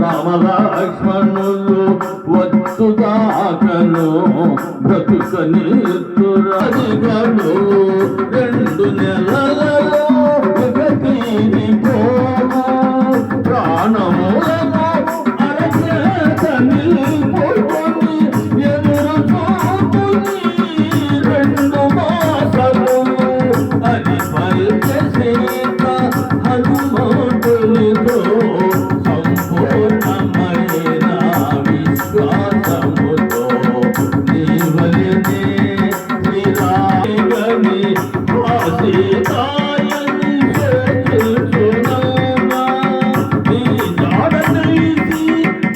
రామలక్ష్మణులు వచ్చుదాకను బ్రతుకనిత్తురదిగడు 2 నెలలలో తీరిపోను ప్రాణములను అరచేత నిలుపుకొని ఎదురు చూపుని 2 మాసలు అది పలికే సీత హనుమంతునితో సంపూర్ణమైన విశ్వాసముతో నీవలనే శ్రీరామని సీతాయని చేర్చుచునమ్మా నీ జాడ తెలిసి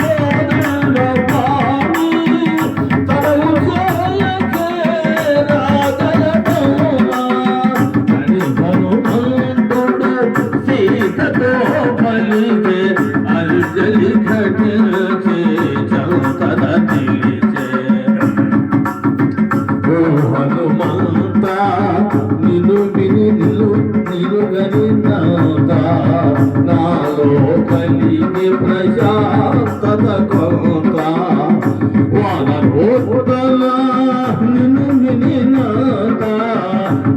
జోదరుడవాణి తనవు చేయకే రాగలటమ్మా అని హనుమంతుడు సీతతో పలికే అర్జలి ఘటించే చంతన తెలిసే ఓ హనుమంత నిన్ను విని నిలుగని నాలో కలిగి ప్రశాంతత కొంత వానరోత్తల నిన్ను విని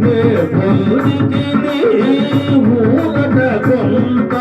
నే పొందితిని ఊరట కొంత